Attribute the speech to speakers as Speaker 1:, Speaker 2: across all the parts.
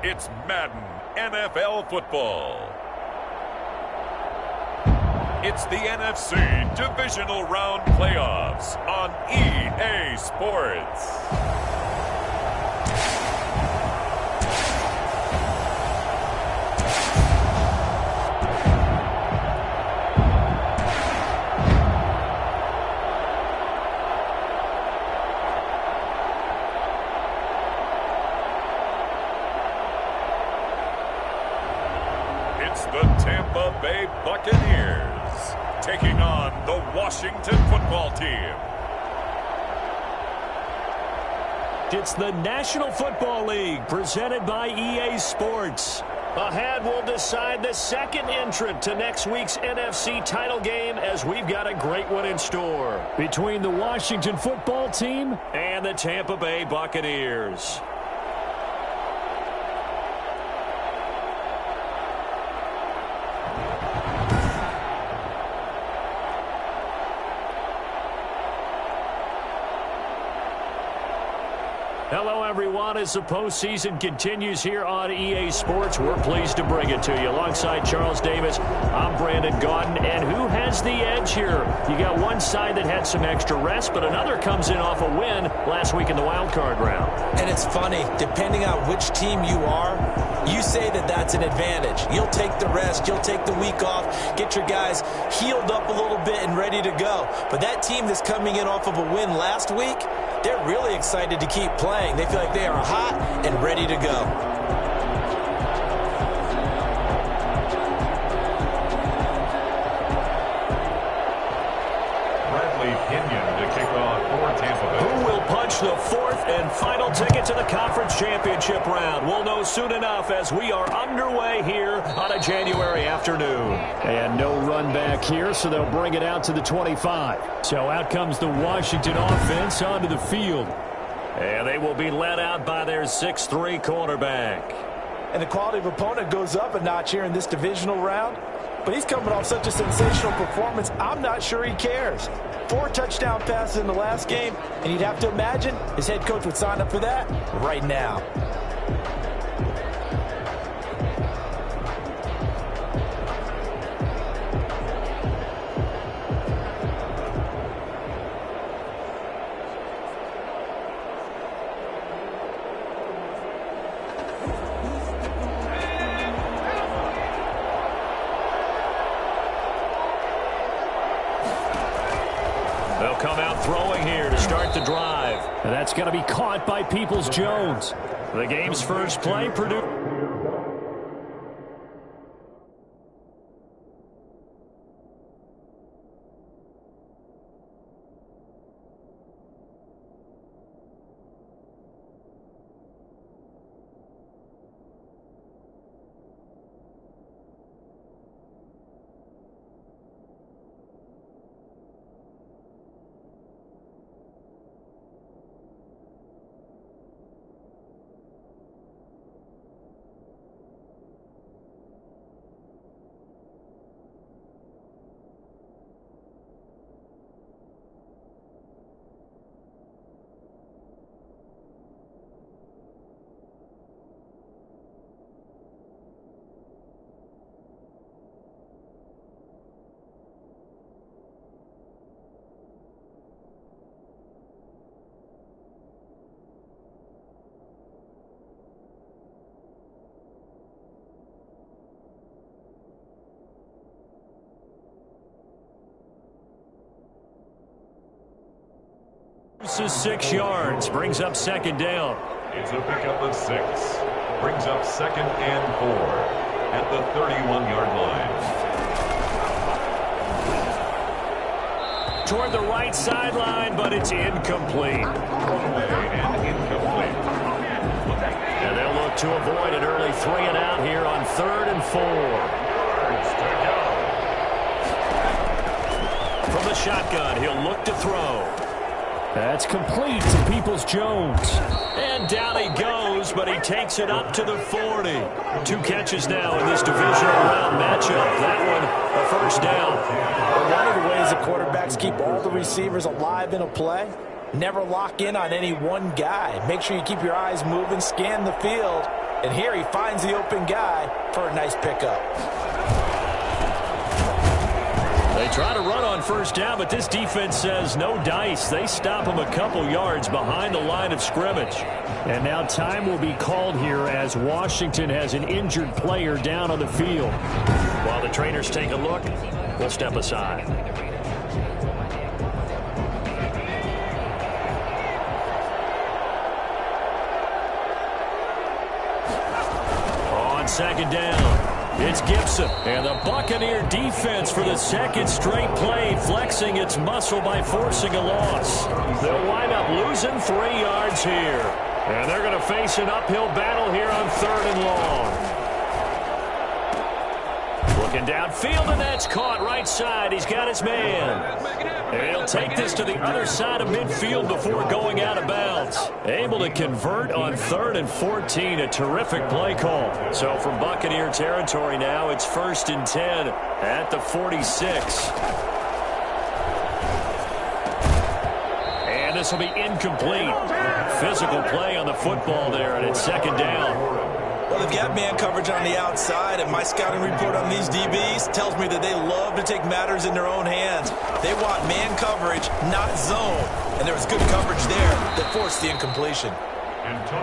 Speaker 1: It's Madden NFL football. It's the NFC Divisional Round Playoffs on EA Sports. It's the Tampa Bay Buccaneers taking on the Washington football team.
Speaker 2: It's the National Football League presented by EA Sports. Ahead, we'll decide the second entrant to next week's NFC title game, as we've got a great one in store between the Washington football team and the Tampa Bay Buccaneers. Hello, everyone. As the postseason continues here on EA Sports, we're pleased to bring it to you. Alongside Charles Davis, I'm Brandon Gaudin. And who has the edge here? You got one side that had some extra rest, but another comes in off a win last week in the wild card round.
Speaker 3: And it's funny, depending on which team you are, you say that that's an advantage. You'll take the rest, you'll take the week off, get your guys healed up a little bit and ready to go. But that team that's coming in off of a win last week, they're really excited to keep playing. They feel like they are hot and ready to go.
Speaker 2: Who will punch the fourth and final ticket to the conference championship round? We'll know soon enough as we are underway here on a January afternoon. And no run back here, so they'll bring it out to the 25. So out comes the Washington offense onto the field. And they will be led out by their 6'3" quarterback.
Speaker 4: And the quality of opponent goes up a notch here in this divisional round. But he's coming off such a sensational performance, I'm not sure he cares. 4 touchdown passes in the last game, and you'd have to imagine his head coach would sign up for that right now.
Speaker 2: They'll come out throwing here to start the drive. And that's going to be caught by Peoples-Jones. The game's first play, Purdue. This is 6 yards, brings up second down.
Speaker 1: It's a pickup of 6. Brings up 2nd and 4 at the 31-yard line.
Speaker 2: Toward the right sideline, but it's incomplete.
Speaker 1: And incomplete.
Speaker 2: And they'll look to avoid an early 3 and out here on 3rd and 4. From the shotgun, he'll look to throw. That's complete to Peoples-Jones. And down he goes, but he takes it up to the 40. 2 catches now in this divisional round matchup. That one, a first down.
Speaker 4: One of the ways the quarterbacks keep all the receivers alive in a play, never lock in on any one guy. Make sure you keep your eyes moving, scan the field, And here he finds the open guy for a nice pickup.
Speaker 2: They try to run on first down, but this defense says no dice. They stop him a couple yards behind the line of scrimmage. And now time will be called here as Washington has an injured player down on the field. While the trainers take a look, we'll step aside. On second down, it's Gibson. And the Buccaneer defense for the second straight play, flexing its muscle by forcing a loss. They'll wind up losing 3 yards here. And they're going to face an uphill battle here on 3rd and long. Looking downfield, and that's caught right side. He's got his man. And he'll take this to the other side of midfield before going out of bounds. Able to convert on 3rd and 14. A terrific play call. So from Buccaneer territory now, it's 1st and 10 at the 46. And this will be incomplete. Physical play on the football there, and it's 2nd down.
Speaker 3: Well, they've got man coverage on the outside, and my scouting report on these DBs tells me that they love to take matters in their own hands. They want man coverage, not zone. And there was good coverage there that forced the incompletion.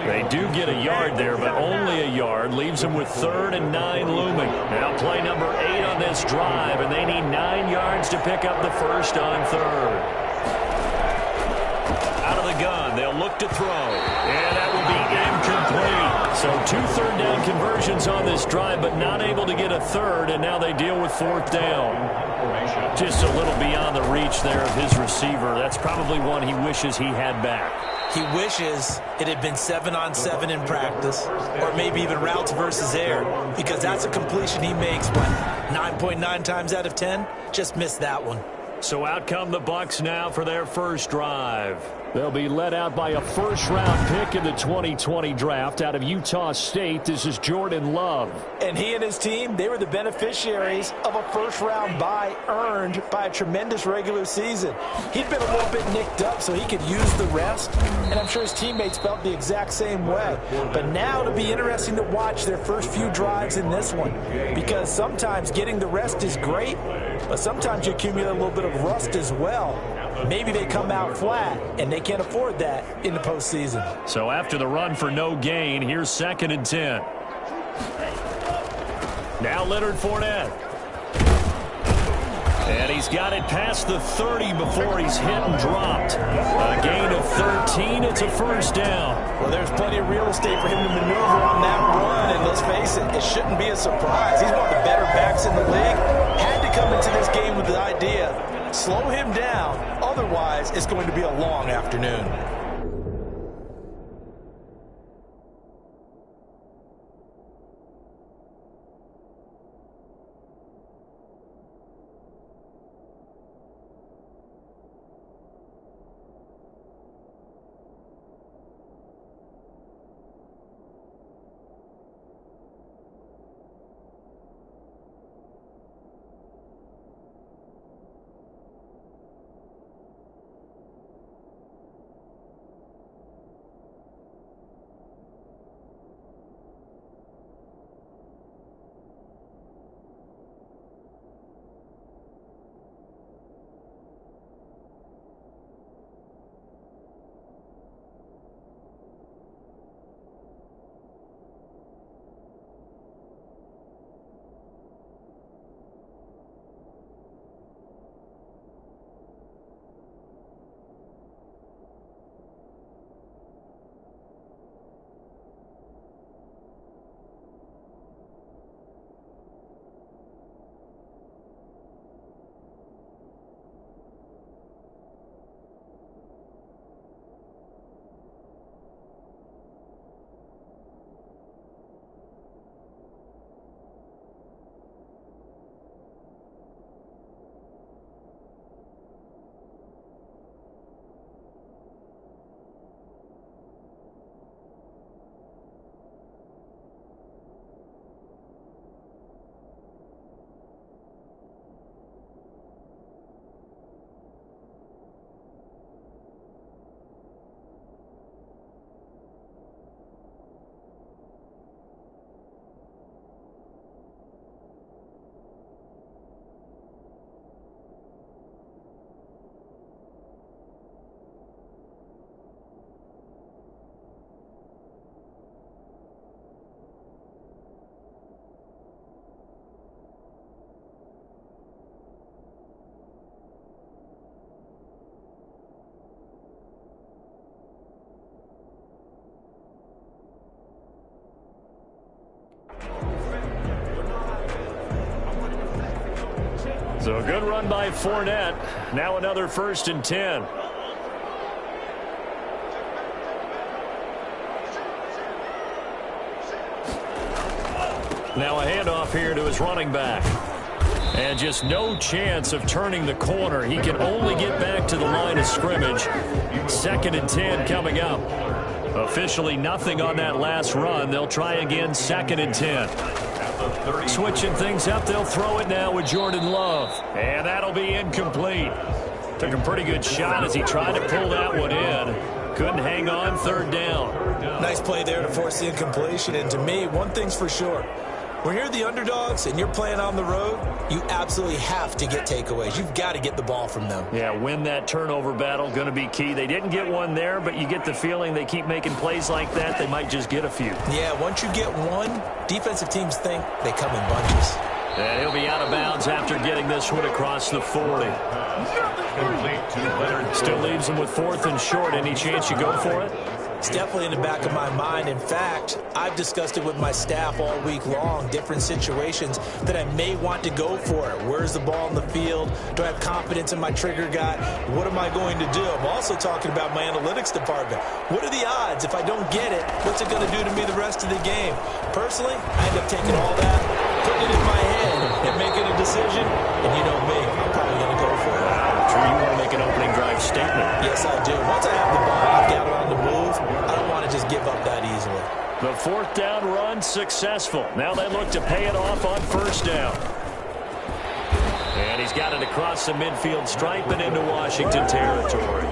Speaker 2: They do get a yard there, but only a yard. Leaves them with 3rd and 9 looming. Now play number 8 on this drive, and they need 9 yards to pick up the first on 3rd. Out of the gun, they'll look to throw. And that will be incomplete. So 2 third-down conversions on this drive, but not able to get a 3rd, and now they deal with 4th down. Just a little beyond the reach there of his receiver. That's probably one he wishes he had back.
Speaker 3: He wishes it had been 7-on-7 in practice, or maybe even routes versus air, because that's a completion he makes, what, 9.9 times out of 10? Just missed that one.
Speaker 2: So out come the Bucs now for their first drive. They'll be led out by a first-round pick in the 2020 draft out of Utah State. This is Jordan Love.
Speaker 4: And he and his team, they were the beneficiaries of a first-round bye earned by a tremendous regular season. He'd been a little bit nicked up so he could use the rest, and I'm sure his teammates felt the exact same way. But now it'll be interesting to watch their first few drives in this one, because sometimes getting the rest is great, but sometimes you accumulate a little bit of rust as well. Maybe they come out flat, and they can't afford that in the postseason.
Speaker 2: So after the run for no gain, here's 2nd and 10. Now Leonard Fournette. And he's got it past the 30 before he's hit and dropped. A gain of 13. It's a first down.
Speaker 4: Well, there's plenty of real estate for him to maneuver on that run, and let's face it, it shouldn't be a surprise. He's one of the better backs in the league. Had to come into this game with the idea, slow him down, otherwise it's going to be a long afternoon.
Speaker 2: So a good run by Fournette. Now another 1st and 10. Now a handoff here to his running back. And just no chance of turning the corner. He can only get back to the line of scrimmage. 2nd and 10 coming up. Officially nothing on that last run. They'll try again, 2nd and 10. Switching things up, they'll throw it now with Jordan Love. And that'll be incomplete. Took a pretty good shot as he tried to pull that one in. Couldn't hang on, 3rd down.
Speaker 3: Nice play there to force the incompletion. And to me, one thing's for sure. When you're the underdogs and you're playing on the road, you absolutely have to get takeaways. You've got to get the ball from them.
Speaker 2: Yeah, win that turnover battle, going to be key. They didn't get one there, but you get the feeling they keep making plays like that, they might just get a few.
Speaker 3: Yeah, once you get one, defensive teams think they come in bunches.
Speaker 2: And he'll be out of bounds after getting this one across the 40. Still leaves him with 4th and short. Any chance you go for it?
Speaker 3: It's definitely in the back of my mind. In fact, I've discussed it with my staff all week long, different situations that I may want to go for it. Where's the ball in the field? Do I have confidence in my trigger guy? What am I going to do? I'm also talking about my analytics department. What are the odds? If I don't get it, what's it going to do to me the rest of the game? Personally, I end up taking all that, putting it in my head, and making a decision. And you know me, I'm probably going to go for it.
Speaker 2: Sure, you want to make an opening drive statement.
Speaker 3: Yes, I do. Once I have the ball, I've got it on the move. I don't want to just give up that easily.
Speaker 2: The 4th down run successful. Now they look to pay it off on 1st down. And he's got it across the midfield stripe and into Washington territory.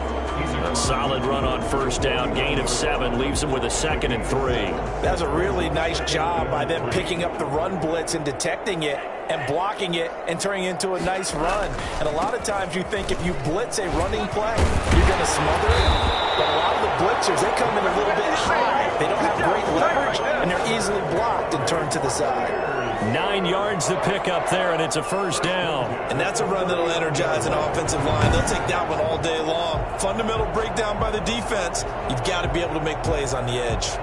Speaker 2: A solid run on 1st down. Gain of 7 leaves him with a 2nd and 3.
Speaker 4: That's a really nice job by them picking up the run blitz and detecting it and blocking it and turning it into a nice run. And a lot of times you think if you blitz a running play, you're going to smother it. But a lot of the blitzers, they come in a little bit high. They don't have great leverage, and they're easily blocked and turned to the side.
Speaker 2: 9 yards to pick up there, and it's a 1st down.
Speaker 3: And that's a run that'll energize an offensive line. They'll take that one all day long. Fundamental breakdown by the defense. You've got to be able to make plays on the edge.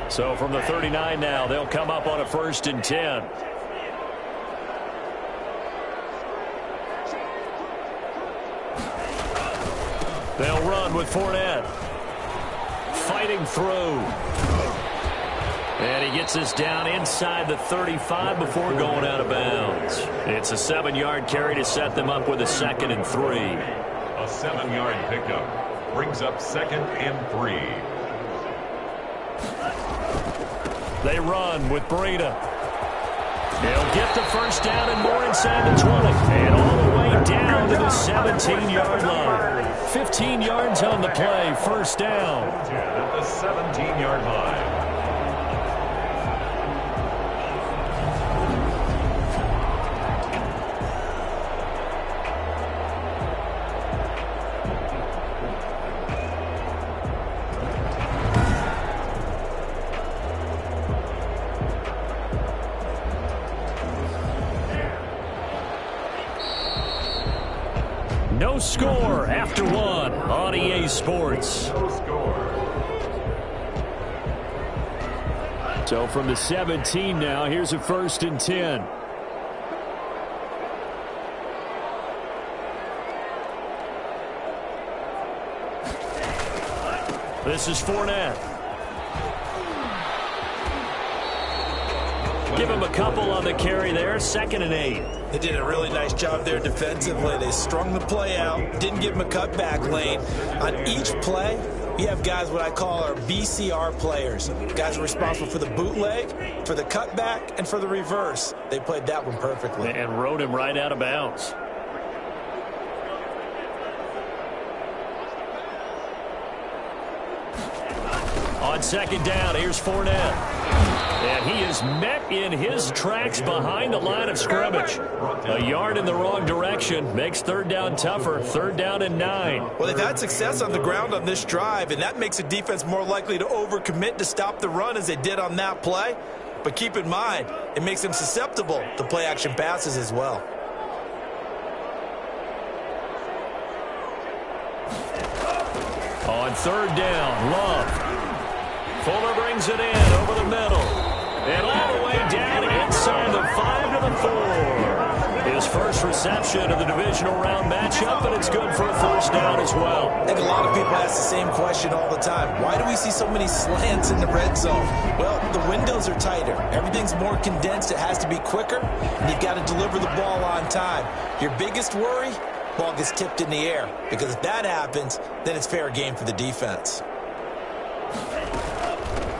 Speaker 2: So from the 39 now, they'll come up on a 1st and 10. They'll run with Fournette. Fighting through. And he gets this down inside the 35 before going out of bounds. It's a 7-yard carry to set them up with a 2nd and 3.
Speaker 1: A 7-yard pickup brings up 2nd and 3.
Speaker 2: They run with Breida. They'll get the first down and more inside the 20. And all the way down to the 17-yard line. 15 yards on the play, first down.
Speaker 1: At the 17-yard line.
Speaker 2: No score after one on EA Sports.
Speaker 1: No score.
Speaker 2: So from the 17 now, here's a 1st and 10. This is Fournette. Give him a couple on the carry there, 2nd and 8.
Speaker 3: They did a really nice job there defensively. They strung the play out, didn't give him a cutback lane. On each play, you have guys what I call our BCR players. Guys are responsible for the bootleg, for the cutback, and for the reverse. They played that one perfectly.
Speaker 2: And rode him right out of bounds. On 2nd down, here's Fournette. And he is met in his tracks behind the line of scrimmage. A yard in the wrong direction makes 3rd down tougher. 3rd down and 9.
Speaker 3: Well, they've had success on the ground on this drive, and that makes a defense more likely to overcommit to stop the run as they did on that play. But keep in mind, it makes them susceptible to play-action passes as well.
Speaker 2: On 3rd down, Love. Fuller brings it in over the middle. And all the way down inside the 5 to the 4. His first reception of the divisional round matchup, and it's good for a 1st down as well.
Speaker 3: I think a lot of people ask the same question all the time. Why do we see so many slants in the red zone? Well, the windows are tighter. Everything's more condensed. It has to be quicker, and you've got to deliver the ball on time. Your biggest worry? Ball gets tipped in the air, because if that happens, then it's fair game for the defense.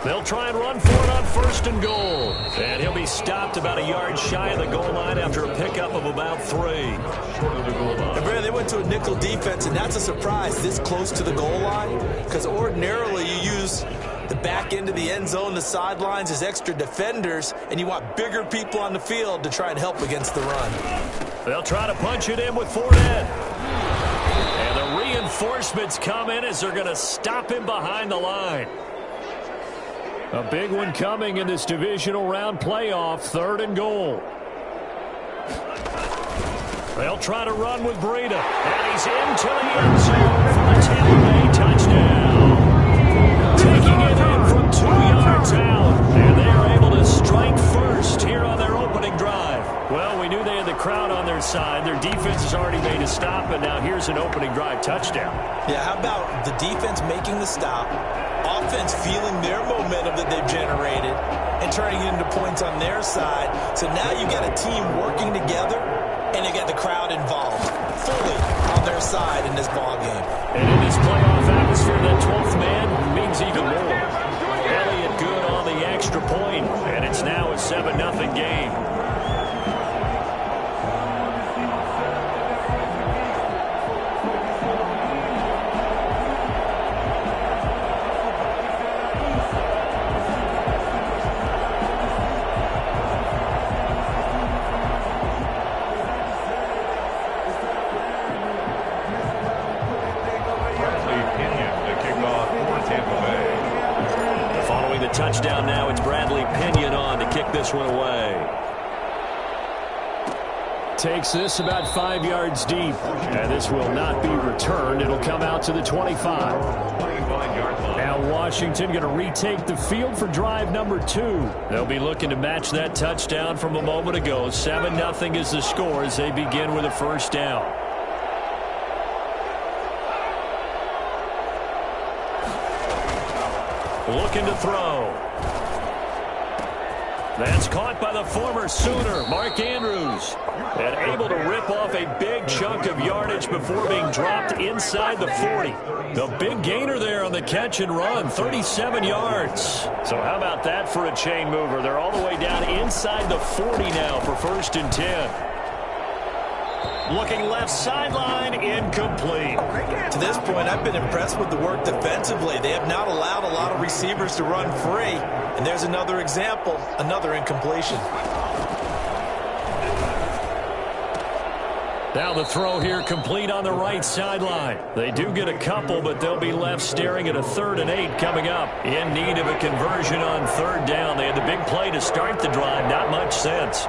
Speaker 2: They'll try and run for it on 1st and goal. And he'll be stopped about a yard shy of the goal line after a pickup of about 3.
Speaker 1: Short of the goal line.
Speaker 3: And Brandon, they went to a nickel defense, and that's a surprise this close to the goal line, because ordinarily you use the back end of the end zone, the sidelines as extra defenders, and you want bigger people on the field to try and help against the run.
Speaker 2: They'll try to punch it in with Fournette. And the reinforcements come in as they're going to stop him behind the line. A big one coming in this divisional round playoff, 3rd and goal. They'll try to run with Breida. And he's into the end zone for the Tampa Bay touchdown. Taking it in from 2 yards out. And they are able to strike first here on their opening drive. Well, we knew they had the crowd on their side. Their defense has already made a stop, and now here's an opening drive touchdown.
Speaker 3: Yeah, how about the defense making the stop, offense feeling their momentum that they've generated, and turning it into points on their side. So now you got a team working together, and you got the crowd involved fully on their side in this ball game.
Speaker 2: And in this playoff atmosphere, that 12th man means even more. Elliott good on the extra point, and it's now a 7-0 game. Touchdown now. It's Bradley Pinion on to kick this one away. Takes this about 5 yards deep. And this will not be returned. It'll come out to the 25. Now Washington going to retake the field for drive number 2. They'll be looking to match that touchdown from a moment ago. 7-0 is the score as they begin with a 1st down. Looking to throw. That's caught by the former Sooner, Mark Andrews. goes. And able to rip off a big chunk of yardage before being dropped inside the 40. The big gainer there on the catch and run, 37 yards. So how about that for a chain mover? They're all the way down inside the 40 now for 1st and 10. Looking left sideline, incomplete.
Speaker 3: To this point, I've been impressed with the work defensively. They have not allowed a lot of receivers to run free. And there's another example, another incompletion.
Speaker 2: Now the throw here complete on the right sideline. They do get a couple, but they'll be left staring at a 3rd and 8 coming up. In need of a conversion on 3rd down. They had the big play to start the drive. Not much sense.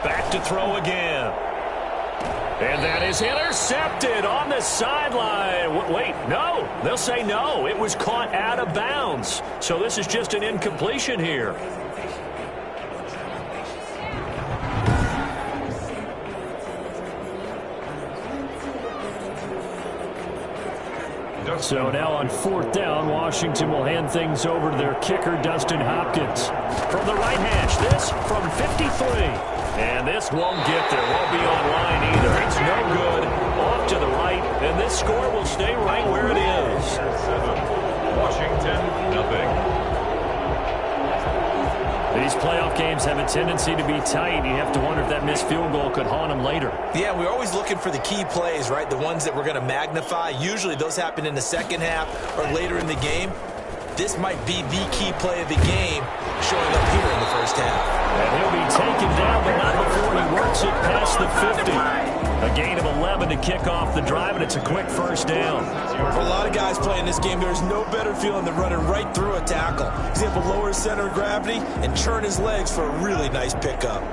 Speaker 2: Back to throw again. And that is intercepted on the sideline. Wait, no. They'll say no. It was caught out of bounds. So this is just an incompletion here. So now on 4th down, Washington will hand things over to their kicker, Dustin Hopkins. From the right hash, this from 53. And this won't get there, won't be online either. It's no good, off to the right, and this score will stay right where it is.
Speaker 1: Washington, nothing.
Speaker 2: These playoff games have a tendency to be tight. You have to wonder if that missed field goal could haunt them later.
Speaker 3: Yeah, we're always looking for the key plays, right? The ones that we're going to magnify. Usually those happen in the second half or later in the game. This might be the key play of the game showing up here in the first half.
Speaker 2: And he'll be taken down, but not before he works it past the 50. A gain of 11 to kick off the drive, and it's a quick 1st down.
Speaker 3: For a lot of guys playing this game, there's no better feeling than running right through a tackle. He's able to lower his center of gravity and churn his legs for a really nice pickup.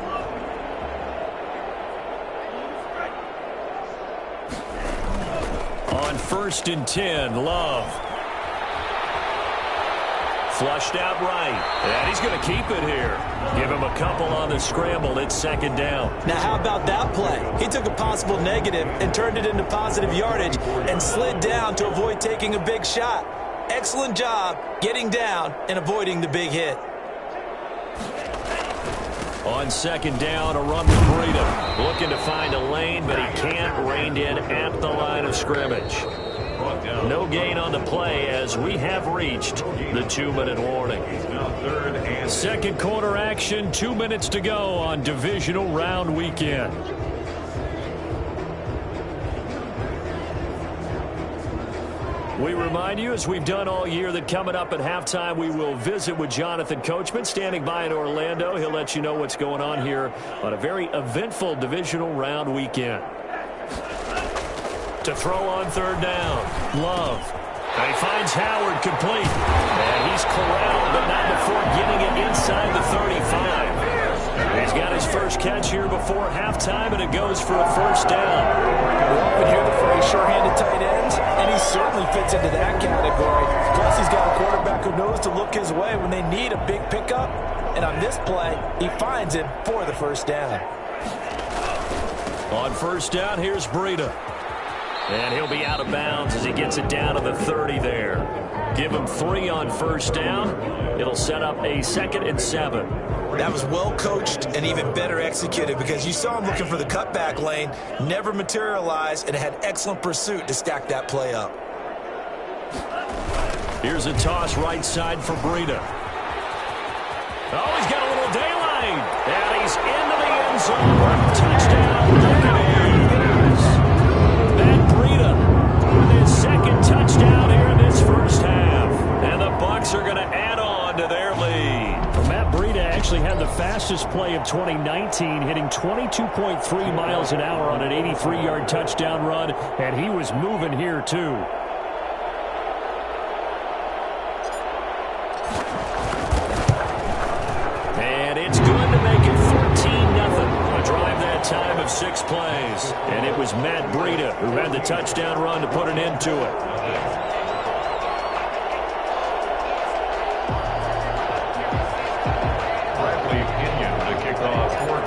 Speaker 2: On 1st and 10, Love. Flushed out right, and he's going to keep it here. Give him a couple on the scramble. It's 2nd down.
Speaker 3: Now, how about that play? He took a possible negative and turned it into positive yardage and slid down to avoid taking a big shot. Excellent job getting down and avoiding the big hit.
Speaker 2: On 2nd down, a run with Breida. Looking to find a lane, but he can't. Reined in at the line of scrimmage. No gain on the play as we have reached the 2-minute warning. 2nd quarter action, 2 minutes to go on divisional round weekend. We remind you, as we've done all year, that coming up at halftime, we will visit with Jonathan Coachman, standing by in Orlando. He'll let you know what's going on here on a very eventful divisional round weekend. To throw on 3rd down, Love. And he finds Howard complete. And he's corralled, but not before getting it inside the 35. He's got his first catch here before halftime, and it goes for a 1st down.
Speaker 4: We often hear the phrase sure-handed tight ends, and he certainly fits into that category. Plus, he's got a quarterback who knows to look his way when they need a big pickup. And on this play, he finds it for the 1st down.
Speaker 2: On 1st down, here's Breida. And he'll be out of bounds as he gets it down to the 30 there. Give him 3 on 1st down. It'll set up a 2nd and 7.
Speaker 3: That was well coached and even better executed because you saw him looking for the cutback lane, never materialized, and had excellent pursuit to stack that play up.
Speaker 2: Here's a toss right side for Breida. Oh, he's got a little daylight. And he's into the end zone. Touchdown. His 2nd touchdown here in this 1st half. And the Bucs are going to add on to their lead. Well, Matt Breida actually had the fastest play of 2019, hitting 22.3 miles an hour on an 83-yard touchdown run, and he was moving here too. And it's good to make it 14-0. A drive that time of 6 plays. And it was Matt Breida who had the touchdown run to put an end to it.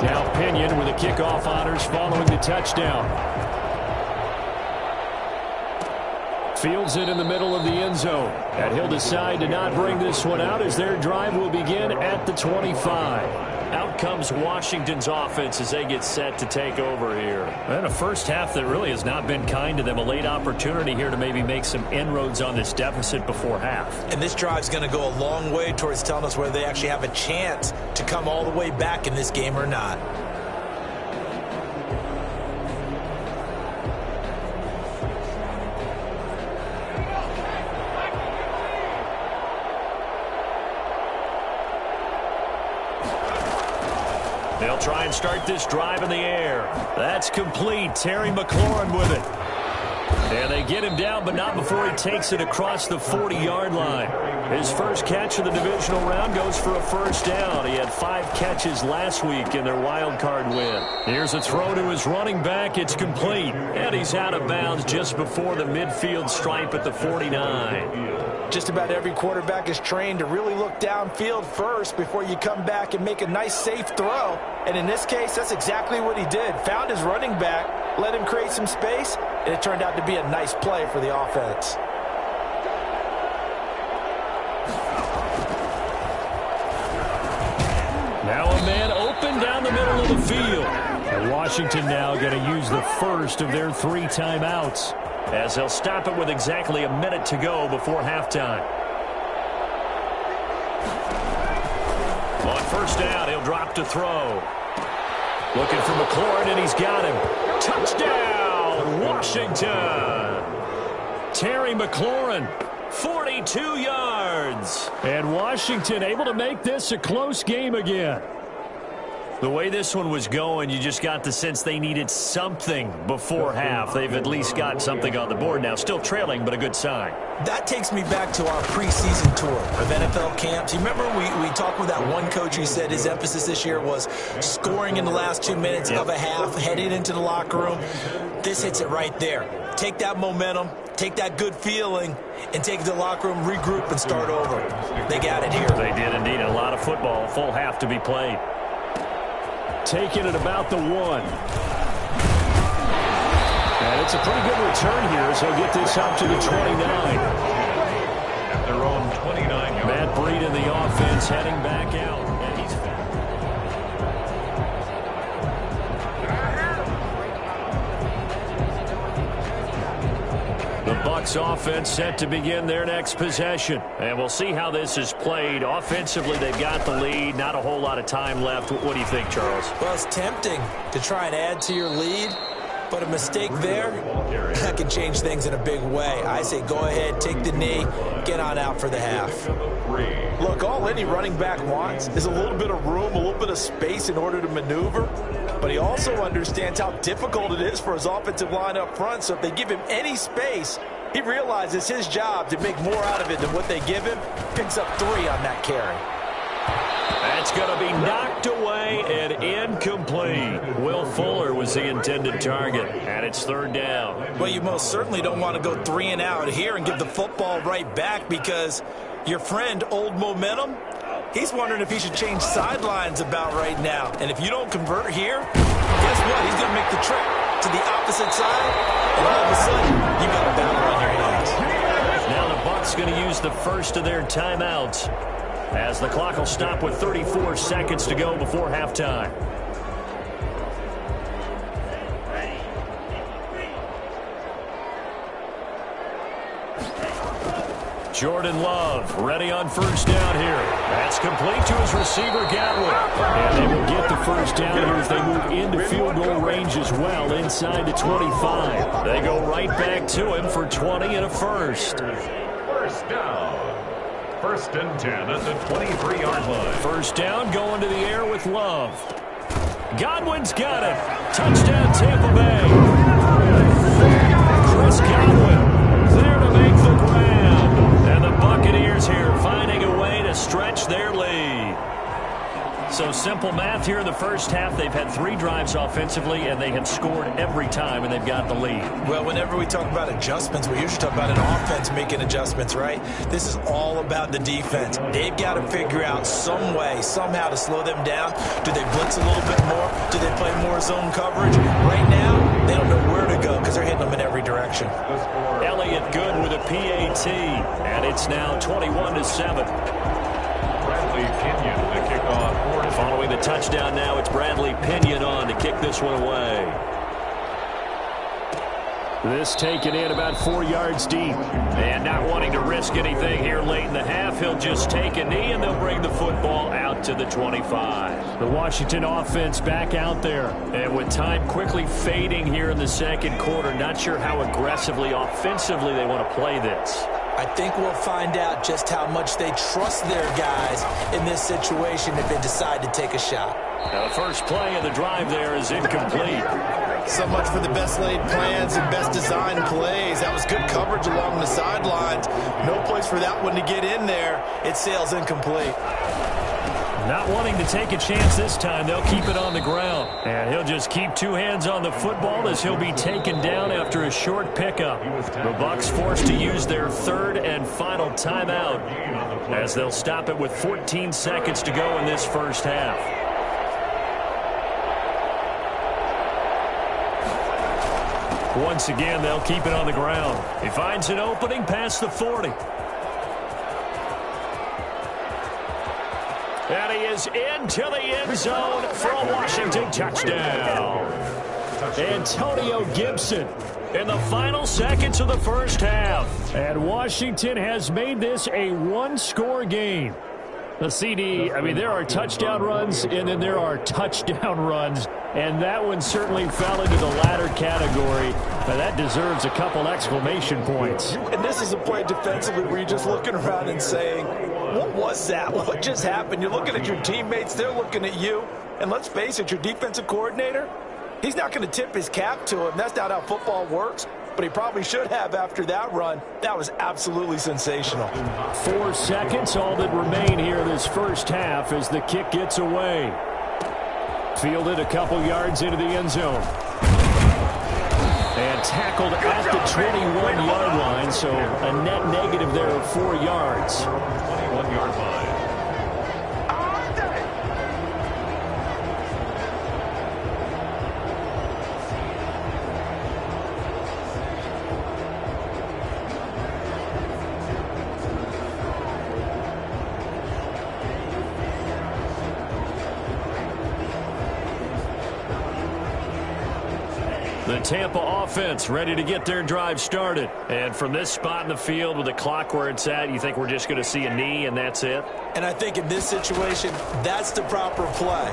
Speaker 2: Now Pinion with the kickoff honors following the touchdown. Fields it in the middle of the end zone. And he'll decide to not bring this one out as their drive will begin at the 25. Out comes Washington's offense as they get set to take over here. And a first half that really has not been kind to them. A late opportunity here to maybe make some inroads on this deficit before half.
Speaker 3: And this drive's going to go a long way towards telling us whether they actually have a chance to come all the way back in this game or not.
Speaker 2: They'll try and start this drive in the air. That's complete. Terry McLaurin with it. And they get him down, but not before he takes it across the 40-yard line. His first catch of the divisional round goes for a first down. He had 5 catches last week in their wild card win. Here's a throw to his running back. It's complete. And he's out of bounds just before the midfield stripe at the 49.
Speaker 4: Just about every quarterback is trained to really look downfield first before you come back and make a nice, safe throw. And in this case, that's exactly what he did. Found his running back, let him create some space, and it turned out to be a nice play for the offense.
Speaker 2: Now a man open down the middle of the field. And Washington now going to use the first of their 3 timeouts, as they'll stop it with exactly a minute to go before halftime. On first down, he'll drop to throw. Looking for McLaurin, and he's got him. Touchdown, Washington! Terry McLaurin, 42 yards. And Washington able to make this a close game again. The way this one was going, you just got the sense they needed something before half. They've at least got something on the board now. Still trailing, but a good sign.
Speaker 3: That takes me back to our preseason tour of NFL camps. You remember we talked with that one coach who said his emphasis this year was scoring in the last 2 minutes of a half, heading into the locker room. This hits it right there. Take that momentum, take that good feeling, and take it to the locker room, regroup, and start over. They got it here.
Speaker 2: They did indeed. A lot of football, full half to be played. Taking it about the 1. And it's a pretty good return here as he'll get this up to the 29.
Speaker 1: At their own 29-yard.
Speaker 2: Matt Breed in the offense heading back out. And he's the Bucs offense set to begin their next possession. And we'll see how this is played. Offensively, they've got the lead. Not a whole lot of time left. What do you think, Charles?
Speaker 3: Well, it's tempting to try and add to your lead, but a mistake there, that can change things in a big way. I say go ahead, take the knee, get on out for the half.
Speaker 4: Look, all any running back wants is a little bit of room, a little bit of space in order to maneuver. But he also understands how difficult it is for his offensive line up front. So if they give him any space, he realizes his job to make more out of it than what they give him. Picks up 3 on that carry.
Speaker 2: That's going to be knocked away and incomplete. Will Fuller was the intended target, and it's 3rd down.
Speaker 3: Well, you most certainly don't want to go 3 and out here and give the football right back, because your friend, Old Momentum, he's wondering if he should change sidelines about right now. And if you don't convert here, guess what? He's going to make the trip to the opposite side, and all of a sudden, you got a battle on your hands.
Speaker 2: Now the Bucs going to use the first of their timeouts, as the clock will stop with 34 seconds to go before halftime. Jordan Love ready on first down here. That's complete to his receiver, Godwin. And they will get the first down here as they move into field goal range as well, inside the 25. They go right back to him for 20 and a first.
Speaker 1: First down. 1st and 10 at the 23-yard line.
Speaker 2: First down going to the air with Love. Godwin's got it. Touchdown, Tampa Bay. Chris Godwin there to make the grab. And the Buccaneers here finding a way to stretch their lead. So simple math here in the first half. They've had 3 drives offensively, and they have scored every time, and they've got the lead.
Speaker 3: Well, whenever we talk about adjustments, we usually talk about an offense making adjustments, right? This is all about the defense. They've got to figure out some way, somehow to slow them down. Do they blitz a little bit more? Do they play more zone coverage? Right now, they don't know where to go because they're hitting them in every direction.
Speaker 2: Elliott good with a PAT, and it's now 21-7.
Speaker 1: Bradley Pinion to kick off.
Speaker 2: Following the touchdown now, it's Bradley Pinion on to kick this one away. This taken in about 4 yards deep. And not wanting to risk anything here late in the half, he'll just take a knee, and they'll bring the football out to the 25. The Washington offense back out there. And with time quickly fading here in the second quarter, not sure how aggressively, offensively they want to play this.
Speaker 3: I think we'll find out just how much they trust their guys in this situation if they decide to take a shot.
Speaker 2: Now the first play of the drive there is incomplete.
Speaker 5: So much for the best laid plans and best designed plays. That was good coverage along the sidelines. No place for that one to get in there. It sails incomplete.
Speaker 2: Not wanting to take a chance this time, they'll keep it on the ground. And he'll just keep 2 hands on the football as he'll be taken down after a short pickup. The Bucs forced to use their 3rd and final timeout as they'll stop it with 14 seconds to go in this first half. Once again, they'll keep it on the ground. He finds an opening past the 40. And he is into the end zone for a Washington touchdown. Antonio Gibson in the final seconds of the first half. And Washington has made this a 1-score game. The CD, I mean, there are touchdown runs, and then there are touchdown runs. And that one certainly fell into the latter category. But that deserves a couple exclamation points.
Speaker 4: And this is a play defensively where you're just looking around and saying, what was that? What just happened? You're looking at your teammates. They're looking at you. And let's face it, your defensive coordinator, he's not going to tip his cap to him. That's not how football works. But he probably should have after that run. That was absolutely sensational.
Speaker 2: 4 seconds, all that remain here this first half as the kick gets away. Fielded a couple yards into the end zone. And tackled at the 21-yard line, so a net negative there of 4 yards.
Speaker 1: 21-yard line.
Speaker 2: The Tampa offense ready to get their drive started. And from this spot in the field with the clock where it's at, you think we're just going to see a knee and that's it?
Speaker 3: And I think in this situation, that's the proper play.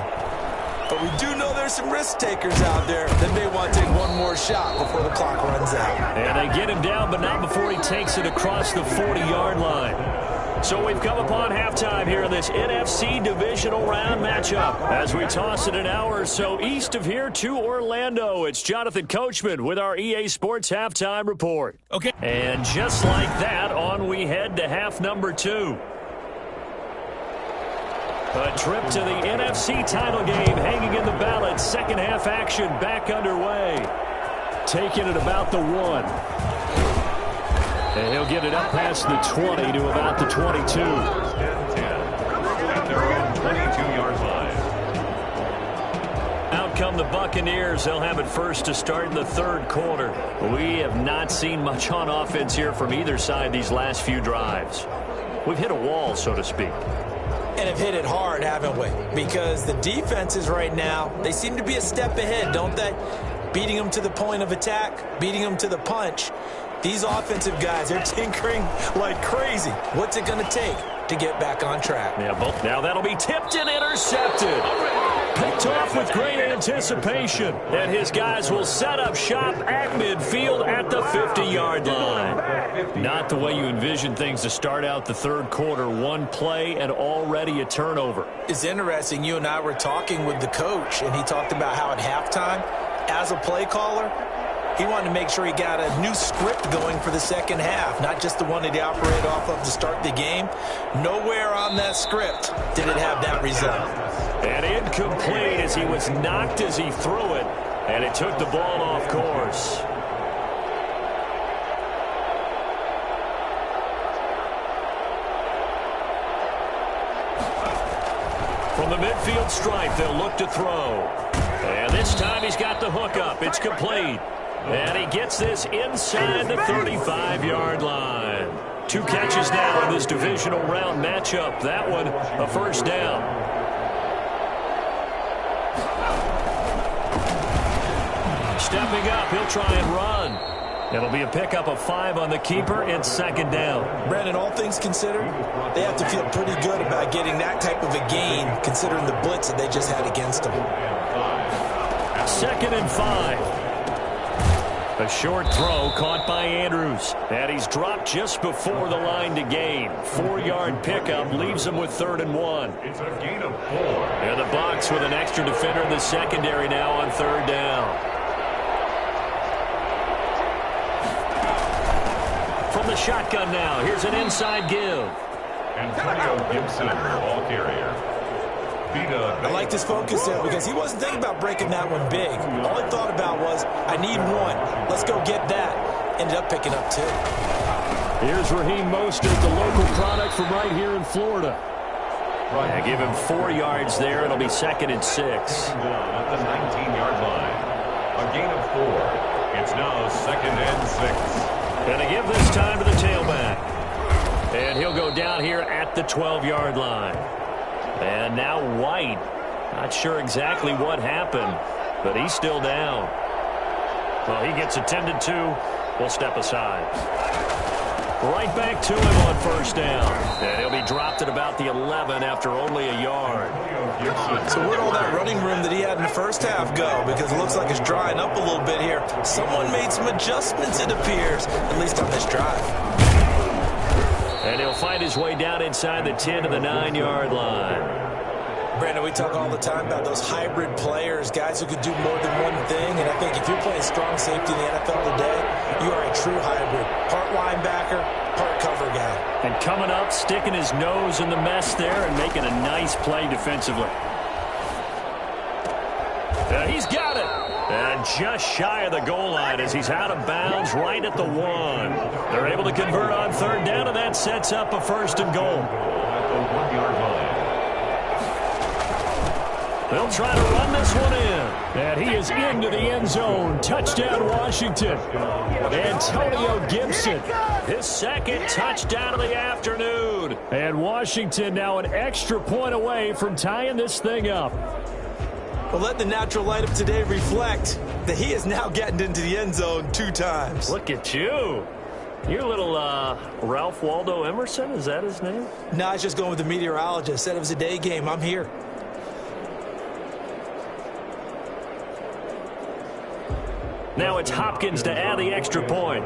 Speaker 3: But we do know there's some risk takers out there that may want to take one more shot before the clock runs out.
Speaker 2: And they get him down, but not before he takes it across the 40-yard line. So we've come upon halftime here in this NFC divisional round matchup. As we toss it an hour or so east of here to Orlando, it's Jonathan Coachman with our EA Sports Halftime Report.
Speaker 6: Okay.
Speaker 2: And just like that, on we head to half number 2. A trip to the NFC title game hanging in the balance. Second half action back underway. Taking it about the 1. And he'll get it up past the 20 to about the 22.
Speaker 1: 10-10. At their own 22-yard line.
Speaker 2: Out come the Buccaneers. They'll have it first to start in the third quarter. We have not seen much on offense here from either side these last few drives. We've hit a wall, so to speak.
Speaker 3: And have hit it hard, haven't we? Because the defenses right now, they seem to be a step ahead, don't they? Beating them to the point of attack, beating them to the punch. These offensive guys, they're tinkering like crazy. What's it going to take to get back on track?
Speaker 2: Yeah, now that'll be tipped and intercepted. Picked off with great anticipation. And his guys will set up shop at midfield at the 50-yard line. Not the way you envision things to start out the third quarter. One play and already a turnover.
Speaker 3: It's interesting. You and I were talking with the coach, and he talked about how at halftime, as a play caller, he wanted to make sure he got a new script going for the second half, not just the one that he operated off of to start the game. Nowhere on that script did it have that result.
Speaker 2: And incomplete as he was knocked as he threw it, and it took the ball off course. From the midfield stripe, they'll look to throw. And this time he's got the hook up. It's complete. And he gets this inside the 35-yard line. 2 catches now in this divisional round matchup. That one, a first down. Stepping up, he'll try and run. It'll be a pickup of 5 on the keeper and second down.
Speaker 3: Brandon, all things considered, they have to feel pretty good about getting that type of a gain, considering the blitz that they just had against them.
Speaker 2: 2nd and 5. A short throw caught by Andrews. And he's dropped just before the line to gain. 4-yard pickup leaves him with 3rd and 1.
Speaker 1: It's a gain of 4.
Speaker 2: And the Bucs with an extra defender in the secondary now on 3rd down. From the shotgun now, here's an inside give.
Speaker 1: Antonio Gibson, ball carrier.
Speaker 3: I like this focus there because he wasn't thinking about breaking that one big. All he thought about was, I need 1. Let's go get that. Ended up picking up 2.
Speaker 2: Here's Raheem Mostert, the local product from right here in Florida. Yeah, give him 4 yards there. It'll be 2nd and 6.
Speaker 1: At the 19-yard line. A gain of 4. It's now 2nd and 6.
Speaker 2: And they give this time to the tailback. And he'll go down here at the 12-yard line. And now White. Not sure exactly what happened, but he's still down. Well, he gets attended to. We'll step aside. Right back to him on 1st down. And he'll be dropped at about the 11 after only a yard.
Speaker 3: So where'd all that running room that he had in the first half go? Because it looks like it's drying up a little bit here. Someone made some adjustments, it appears, at least on this drive.
Speaker 2: And he'll find his way down inside the 10 to the 9-yard line.
Speaker 3: Brandon, we talk all the time about those hybrid players, guys who could do more than one thing. And I think if you're playing strong safety in the NFL today, you are a true hybrid. Part linebacker, part cover guy.
Speaker 2: And coming up, sticking his nose in the mess there and making a nice play defensively. He's got it. And just shy of the goal line as he's out of bounds right at the 1. They're able to convert on 3rd down, and that sets up a 1st and goal.
Speaker 1: At the 1-yard line.
Speaker 2: They'll try to run this one in. And he is into the end zone. Touchdown, Washington. Antonio Gibson, his 2nd touchdown of the afternoon. And Washington now an extra point away from tying this thing up.
Speaker 3: Well, let the natural light of today reflect that he is now getting into the end zone 2 times.
Speaker 2: Look at you. You're a little Ralph Waldo Emerson, is that his name?
Speaker 3: No, I was just going with the meteorologist. Said it was a day game. I'm here.
Speaker 2: Now it's Hopkins to add the extra point.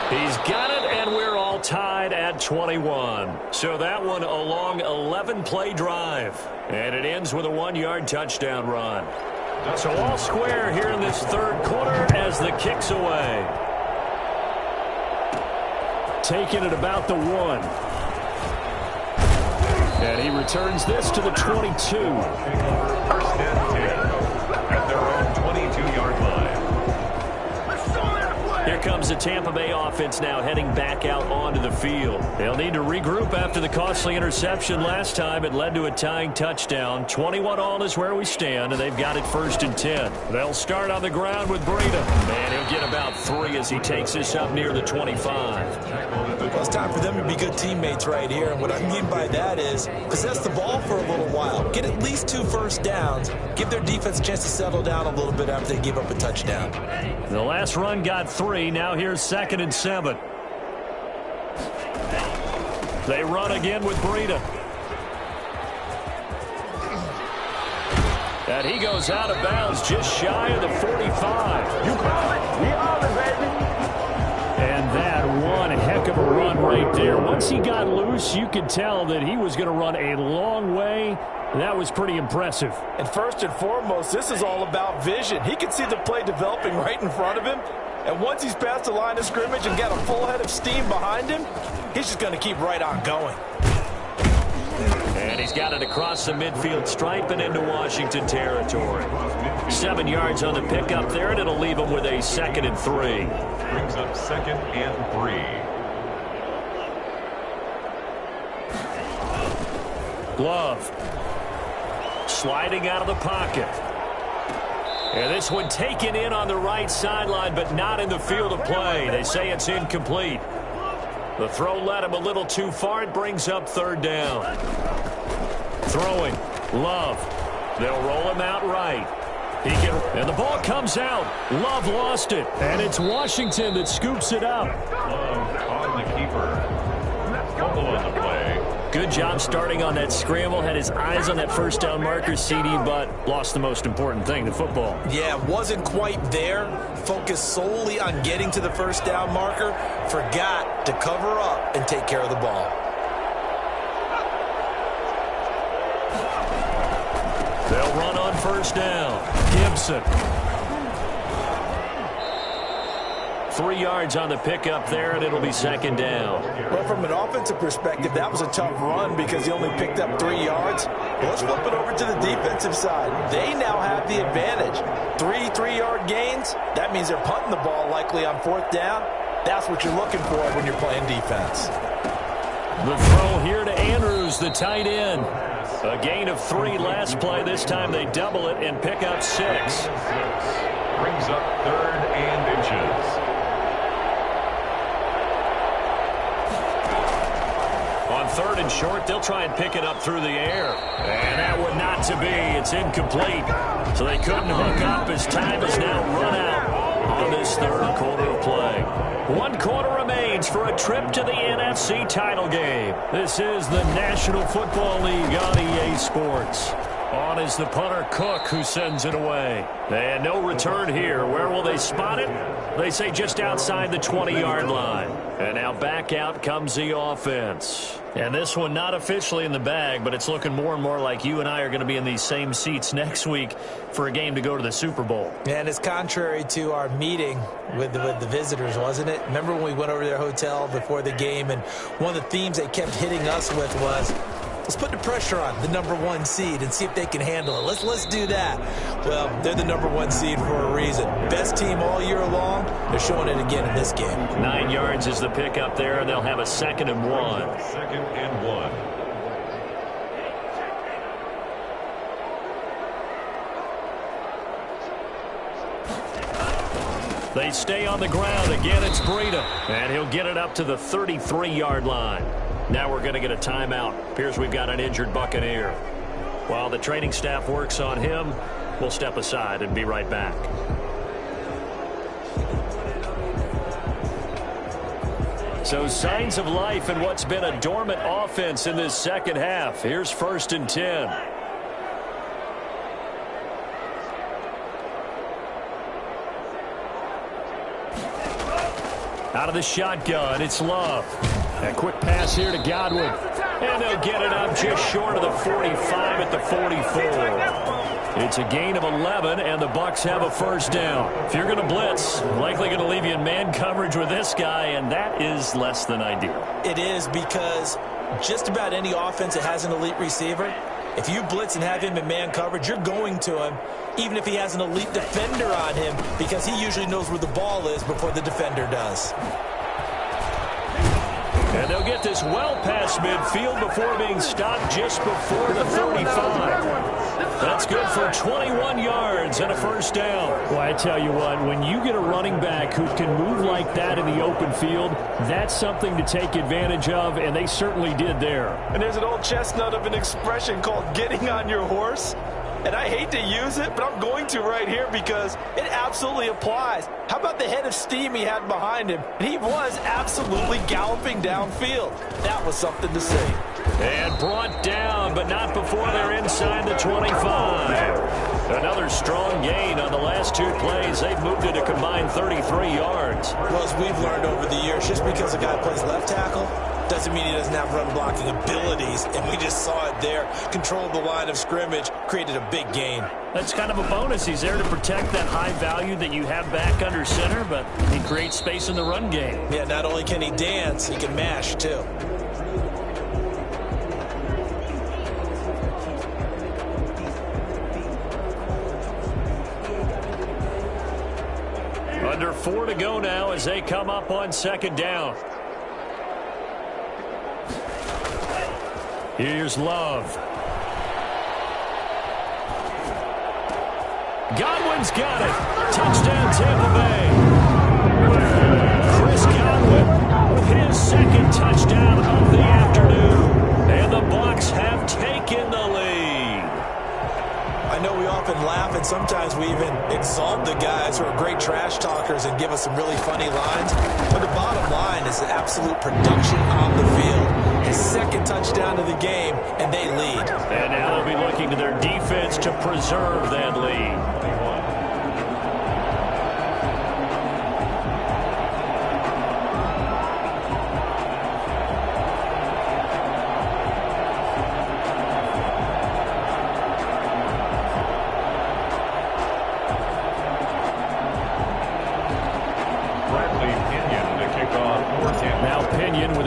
Speaker 2: He's got it, and we're all tied at 21. So that one a long 11-play drive. And it ends with a 1-yard touchdown run. So all square here in this 3rd quarter as the kick's away. Taking it about the 1. And he returns this to the 22.
Speaker 1: 1st and 10 at their own 22-yard line.
Speaker 2: Here comes the Tampa Bay offense now heading back out onto the field. They'll need to regroup after the costly interception last time. It led to a tying touchdown. 21-all is where we stand, and they've got it 1st and 10. They'll start on the ground with Breida. And he'll get about 3 as he takes this up near the 25.
Speaker 3: Well, it's time for them to be good teammates right here. And what I mean by that is possess the ball for a little while. Get at least 2 first downs. Give their defense a chance to settle down a little bit after they give up a touchdown.
Speaker 2: The last run got 3. Now here's 2nd and 7. They run again with Breida. And he goes out of bounds just shy of the 45.
Speaker 6: You call it. We are the baby.
Speaker 2: And that one heck of a run right there. Once he got loose, you could tell that he was going to run a long way. That was pretty impressive.
Speaker 4: And first and foremost, this is all about vision. He can see the play developing right in front of him. And once he's past the line of scrimmage and got a full head of steam behind him, he's just going to keep right on going.
Speaker 2: And he's got it across the midfield stripe and into Washington territory. 7 yards on the pickup there, and it'll leave him with a 2nd and 3.
Speaker 1: Brings up 2nd and 3.
Speaker 2: Glove. Sliding out of the pocket. And this one taken in on the right sideline, but not in the field of play. They say it's incomplete. The throw led him a little too far. It brings up 3rd down. Throwing. Love. They'll roll him out right. And the ball comes out. Love lost it. And it's Washington that scoops it up.
Speaker 1: Love on the keeper. Fumble on the play.
Speaker 2: Good job starting on that scramble. Had his eyes on that first down marker, CD, but lost the most important thing, the football.
Speaker 3: Yeah, wasn't quite there. Focused solely on getting to the first down marker. Forgot to cover up and take care of the ball.
Speaker 2: They'll run on first down. Gibson. 3 yards on the pickup there, and it'll be 2nd down.
Speaker 4: Well, from an offensive perspective, that was a tough run because he only picked up 3 yards. Well, let's flip it over to the defensive side. They now have the advantage. 3 3-yard gains, that means they're punting the ball likely on 4th down. That's what you're looking for when you're playing defense.
Speaker 2: The throw here to Andrews, the tight end. A gain of 3 last play. This time they double it and pick up 6.
Speaker 1: Brings up 3rd and inches.
Speaker 2: On 3rd and short, they'll try and pick it up through the air. And that would not to be. It's incomplete. So they couldn't hook up as time is now run out on this 3rd quarter of play. 1 quarter remains for a trip to the NFC title game. This is the National Football League on EA Sports. On is the punter Cook, who sends it away. And no return here. Where will they spot it? They say just outside the 20-yard line. And now back out comes the offense. And this one not officially in the bag, but it's looking more and more like you and I are going to be in these same seats next week for a game to go to the Super Bowl.
Speaker 3: And it's contrary to our meeting with the visitors, wasn't it? Remember when we went over to their hotel before the game, and one of the themes they kept hitting us with was, let's put the pressure on the #1 seed and see if they can handle it. Let's do that. Well, they're the #1 seed for a reason. Best team all year long. They're showing it again in this game.
Speaker 2: 9 yards is the pickup there, and they'll have a 2nd and 1.
Speaker 1: 2nd and 1.
Speaker 2: They stay on the ground. Again, it's Breida. And he'll get it up to the 33-yard line. Now we're going to get a timeout. Appears we've got an injured Buccaneer. While the training staff works on him, we'll step aside and be right back. So signs of life in what's been a dormant offense in this second half. Here's 1st and 10. Out of the shotgun, it's Love. A quick pass here to Godwin. And they'll get it up just short of the 45 at the 44. It's a gain of 11, and the Bucs have a 1st down. If you're going to blitz, likely going to leave you in man coverage with this guy, and that is less than ideal.
Speaker 3: It is, because just about any offense that has an elite receiver, if you blitz and have him in man coverage, you're going to him, even if he has an elite defender on him, because he usually knows where the ball is before the defender does.
Speaker 2: And they'll get this well past midfield before being stopped just before the 35. That's good for 21 yards and a 1st down. Well, I tell you what, when you get a running back who can move like that in the open field, that's something to take advantage of, and they certainly did there.
Speaker 4: And there's an old chestnut of an expression called getting on your horse. And I hate to use it, but I'm going to right here because it absolutely applies. How about the head of steam he had behind him? And he was absolutely galloping downfield. That was something to see.
Speaker 2: And brought down, but not before they're inside the 25. Another strong gain on the last 2 plays. They've moved it a combined 33 yards.
Speaker 3: Well, as we've learned over the years, just because a guy plays left tackle doesn't mean he doesn't have run-blocking abilities, and we just saw it there. Controlled the line of scrimmage, created a big gain.
Speaker 2: That's kind of a bonus. He's there to protect that high value that you have back under center, but he creates space in the run game.
Speaker 3: Yeah, not only can he dance, he can mash, too.
Speaker 2: Under 4 to go now as they come up on second down. Here's Love. Godwin's got it. Touchdown, Tampa Bay. Chris Godwin with his second touchdown of the afternoon. And the Bucs have taken the lead.
Speaker 3: I know we often laugh, and sometimes we even exalt the guys who are great trash talkers and give us some really funny lines. But the bottom line is the absolute production on the field. His second touchdown of the game, and they lead.
Speaker 2: And now they'll be looking to their defense to preserve that lead.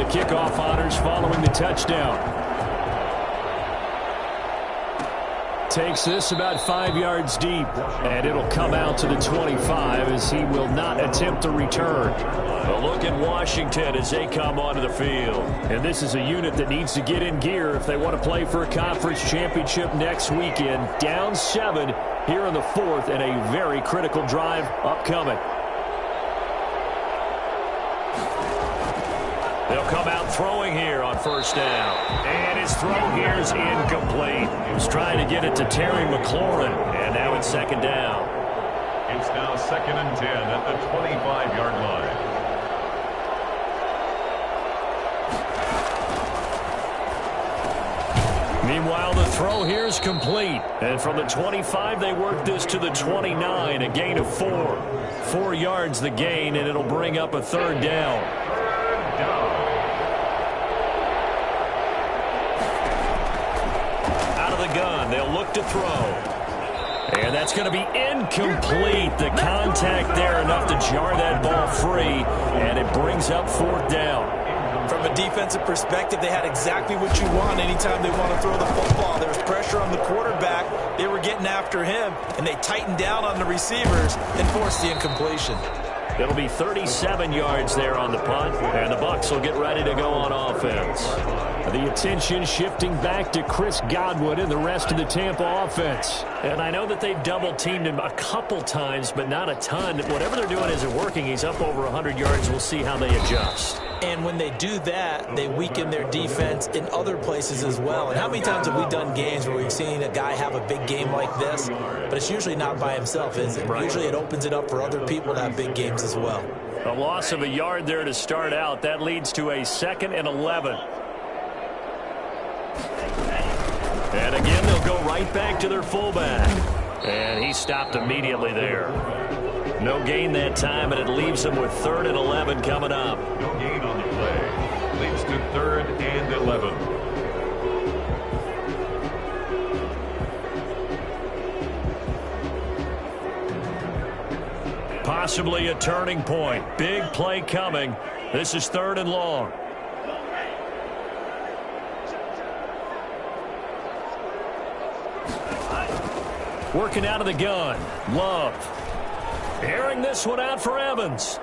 Speaker 2: Kickoff honors following the touchdown. Takes this about 5 yards deep, and it'll come out to the 25 as he will not attempt to return. A look at Washington as they come onto the field. And this is a unit that needs to get in gear if they want to play for a conference championship next weekend. Down 7 here in the 4th, and a very critical drive upcoming. They'll come out throwing here on first down. And his throw here is incomplete. He was trying to get it to Terry McLaurin. And now it's second down.
Speaker 1: It's now 2nd and 10 at the 25-yard line.
Speaker 2: Meanwhile, the throw here is complete. And from the 25, they work this to the 29, a gain of 4. 4 yards the gain, and it'll bring up a third down. Out of the gun, they'll look to throw. And that's going to be incomplete. The contact there enough to jar that ball free, and it brings up 4th down.
Speaker 3: From a defensive perspective, they had exactly what you want anytime they want to throw the football. There was pressure on the quarterback. They were getting after him, and they tightened down on the receivers and forced the incompletion.
Speaker 2: It'll be 37 yards there on the punt, and the Bucs will get ready to go on offense. The attention shifting back to Chris Godwin and the rest of the Tampa offense. And I know that they've double-teamed him a couple times, but not a ton. Whatever they're doing isn't working. He's up over 100 yards. We'll see how they adjust.
Speaker 3: And when they do that, they weaken their defense in other places as well. And how many times have we done games where we've seen a guy have a big game like this? But it's usually not by himself, is it? Right. Usually it opens it up for other people to have big games as well.
Speaker 2: A loss of a yard there to start out. That leads to a 2nd and 11. And again, they'll go right back to their fullback. And he stopped immediately there. No gain that time, and it leaves them with 3rd and 11 coming up.
Speaker 1: No gain on the play. Leads to 3rd and 11.
Speaker 2: Possibly a turning point. Big play coming. This is 3rd and long. Working out of the gun. Love. Airing this one out for Evans.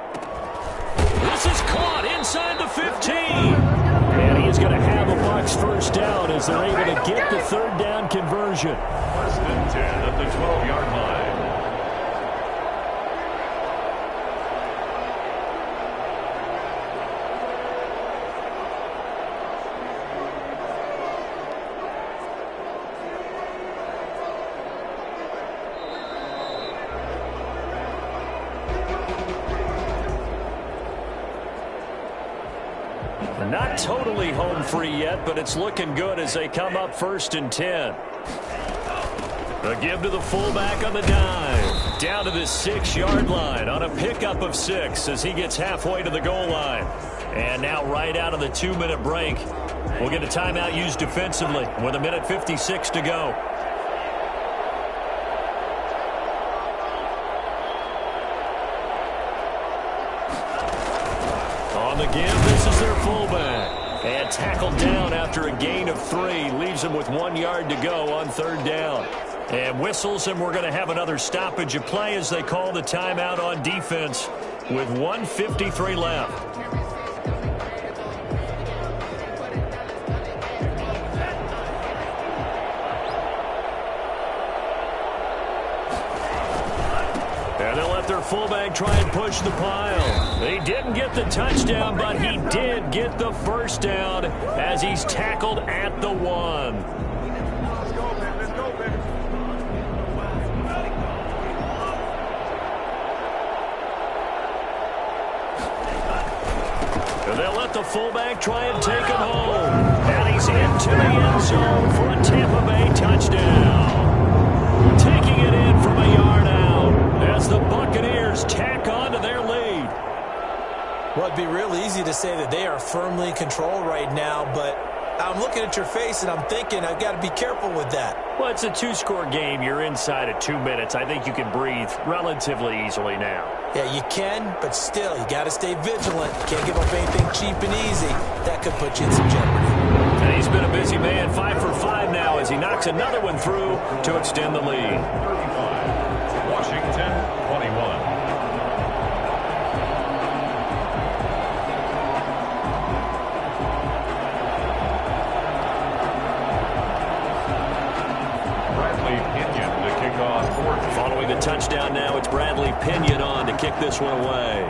Speaker 2: This is caught inside the 15. And he is going to have a Bucs first down as they're able to get the 3rd down conversion.
Speaker 1: 1st and 10 at the 12-yard line.
Speaker 2: Not totally home free yet, but it's looking good as they come up 1st and 10. A give to the fullback on the dive. Down to the 6-yard line on a pickup of 6 as he gets halfway to the goal line. And now right out of the 2-minute break, we'll get a timeout used defensively with 1:56 to go. On the give, this is their fullback. And tackled down after a gain of 3. Leaves him with 1 yard to go on 3rd down. And whistles, and we're going to have another stoppage of play as they call the timeout on defense with 1:53 left. And they'll let their fullback try and push the pile. They didn't get the touchdown, but he did get the first down as he's tackled at the 1.
Speaker 6: Let's go, man. Let's go, baby.
Speaker 2: And they'll let the fullback try and take him home. And he's into the end zone for a Tampa Bay touchdown. Taking it in from a yard out as the Buccaneers tack on to their lead.
Speaker 3: Well, it'd be real easy to say that they are firmly in control right now, but I'm looking at your face and I'm thinking I've got to be careful with that.
Speaker 2: Well, it's a 2-score game. You're inside of 2 minutes. I think you can breathe relatively easily now.
Speaker 3: Yeah, you can, but still, you got to stay vigilant. Can't give up anything cheap and easy. That could put you in some jeopardy.
Speaker 2: And he's been a busy man, 5 for 5 now as he knocks another one through to extend the lead.
Speaker 1: 35. Washington, 21.
Speaker 2: Following the touchdown now, it's Bradley Pinion on to kick this one away.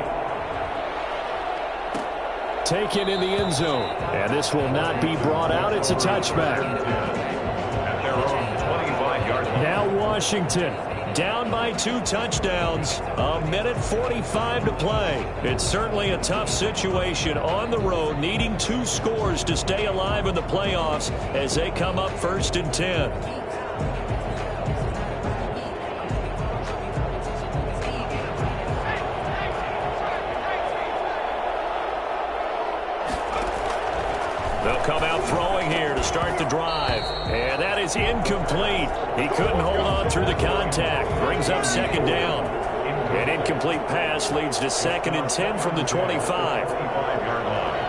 Speaker 2: Taken in the end zone. And this will not be brought out. It's a touchback.
Speaker 1: At their own 25-yard line.
Speaker 2: Now Washington down by 2 touchdowns. 1:45 to play. It's certainly a tough situation on the road, needing 2 scores to stay alive in the playoffs as they come up 1st and 10. They'll come out throwing here to start the drive. And that is incomplete. He couldn't hold on through the contact. Brings up 2nd down. An incomplete pass leads to 2nd and 10 from the 25.
Speaker 1: 25-yard line.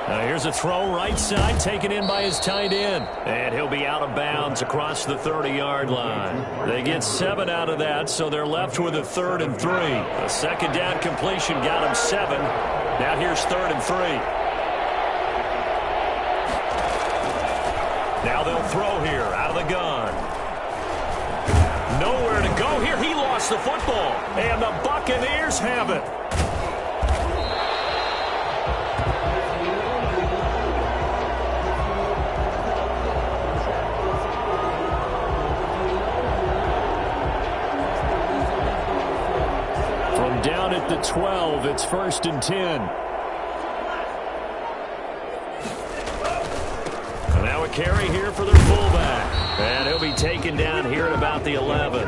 Speaker 2: Now here's a throw right side, taken in by his tight end. And he'll be out of bounds across the 30-yard line. They get 7 out of that, so they're left with a 3rd and 3. A 2nd down completion got him 7. Now here's 3rd and 3. Now they'll throw here out of the gun. Nowhere to go here. He lost the football. And the Buccaneers have it. Down at the 12, it's 1st and 10. And now a carry here for their fullback. And he'll be taken down here at about the 11.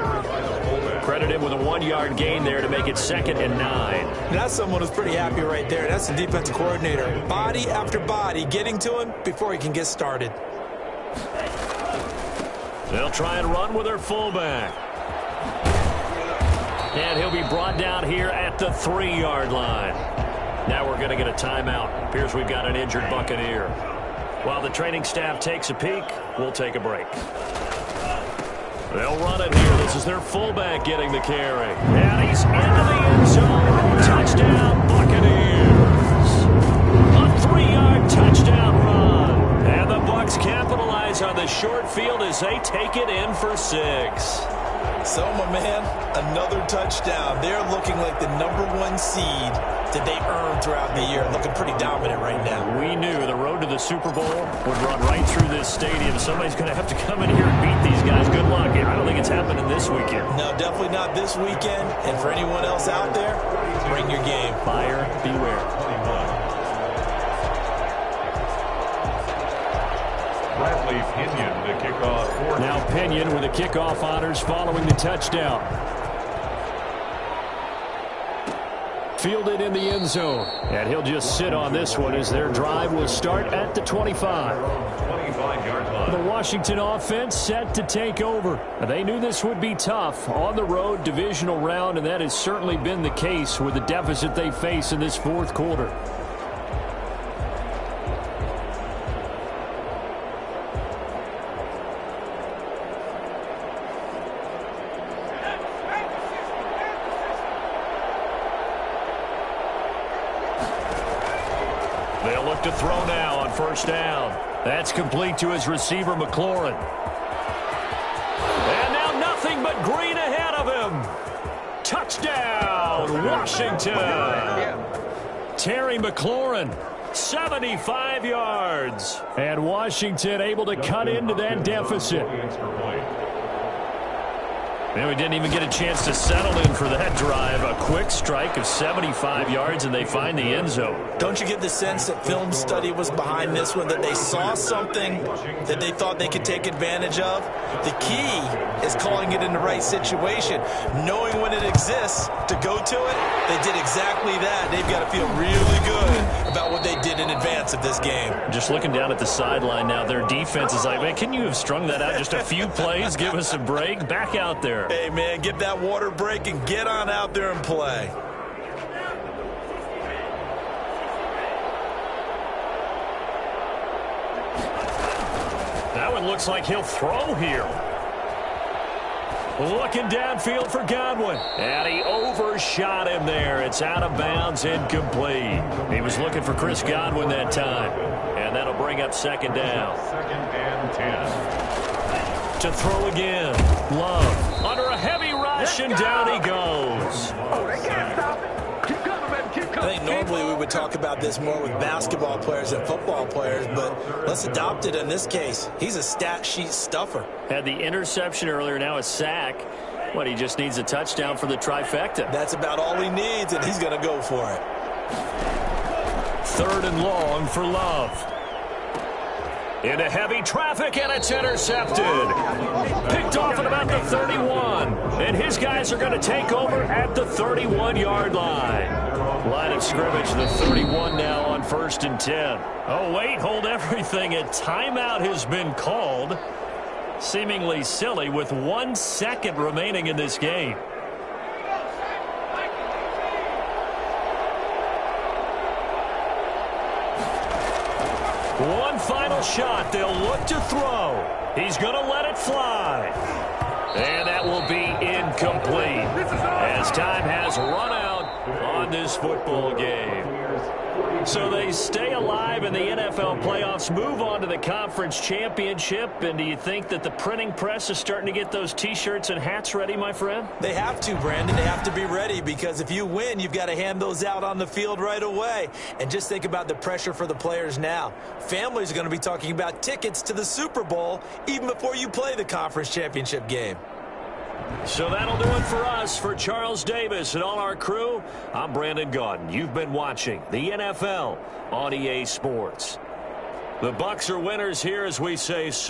Speaker 2: Credit him with a 1-yard gain there to make it 2nd and 9.
Speaker 3: That's someone who's pretty happy right there. That's the defensive coordinator. Body after body getting to him before he can get started.
Speaker 2: They'll try and run with their fullback. And he'll be brought down here at the 3-yard line. Now we're going to get a timeout. Appears we've got an injured Buccaneer. While the training staff takes a peek, we'll take a break. They'll run it here. This is their fullback getting the carry. And he's into the end zone. Touchdown, Buccaneers. A 3-yard touchdown run. And the Bucs capitalize on the short field as they take it in for 6.
Speaker 3: So, my man, another touchdown. They're looking like the #1 seed that they earned throughout the year. Looking pretty dominant right now.
Speaker 2: We knew the road to the Super Bowl would run right through this stadium. Somebody's going to have to come in here and beat these guys. Good luck. I don't think it's happening this weekend.
Speaker 3: No, definitely not this weekend. And for anyone else out there, bring your game.
Speaker 2: Buyer beware.
Speaker 1: Bradley Bradley Pinion to kick off.
Speaker 2: Now Pinion with the kickoff honors following the touchdown. Fielded in the end zone. And he'll just sit on this one as their drive will start at the 25.
Speaker 1: 25-yard line.
Speaker 2: The Washington offense set to take over. They knew this would be tough on the road divisional round, and that has certainly been the case with the deficit they face in this fourth quarter. They'll look to throw now on first down. That's complete to his receiver, McLaurin. And now nothing but green ahead of him. Touchdown, Washington. Terry McLaurin, 75 yards. And Washington able to cut into that deficit. And we didn't even get a chance to settle in for that drive. A quick strike of 75 yards, and they find the end zone.
Speaker 3: Don't you get the sense that film study was behind this one, that they saw something that they thought they could take advantage of? The key is calling it in the right situation, knowing when it exists to go to it. They did exactly that. They've got to feel really good about what they did in advance of this game.
Speaker 2: Just looking down at the sideline now, their defense is like, man, can you have strung that out just a few plays? Give us a break. Back out there.
Speaker 3: Hey, man, get that water break and get on out there and play.
Speaker 2: That one looks like he'll throw here. Looking downfield for Godwin. And he overshot him there. It's out of bounds, incomplete. He was looking for Chris Godwin that time. And that'll bring up second down.
Speaker 1: Second and 10.
Speaker 2: To throw again. Love under a heavy rush, and down he goes.
Speaker 6: Oh, they can't stop it. Keep coming, baby. Keep
Speaker 3: I
Speaker 6: coming.
Speaker 3: think normally we would talk about this more with basketball players than football players, but let's adopt it in this case. He's a stat sheet stuffer.
Speaker 2: Had the interception earlier, now a sack. What, he just needs a touchdown for the trifecta.
Speaker 3: That's about all he needs, and he's going to go for it.
Speaker 2: Third and long for Love. Into heavy traffic, and it's intercepted. Picked off at about the 31. And his guys are going to take over at the 31-yard line. Line of scrimmage, the 31 now on 1st and 10. Oh, wait, hold everything. A timeout has been called. Seemingly silly with 1 second remaining in this game. One final shot. They'll look to throw. He's going to let it fly. And that will be incomplete as time has run out on this football game. So they stay alive in the NFL playoffs, move on to the conference championship. And do you think that the printing press is starting to get those T-shirts and hats ready, my friend?
Speaker 3: They have to, Brandon. They have to be ready, because if you win, you've got to hand those out on the field right away. And just think about the pressure for the players now. Families are going to be talking about tickets to the Super Bowl even before you play the conference championship game.
Speaker 2: So that'll do it for us. For Charles Davis and all our crew, I'm Brandon Gaudin. You've been watching the NFL on EA Sports. The Bucs are winners here, as we say.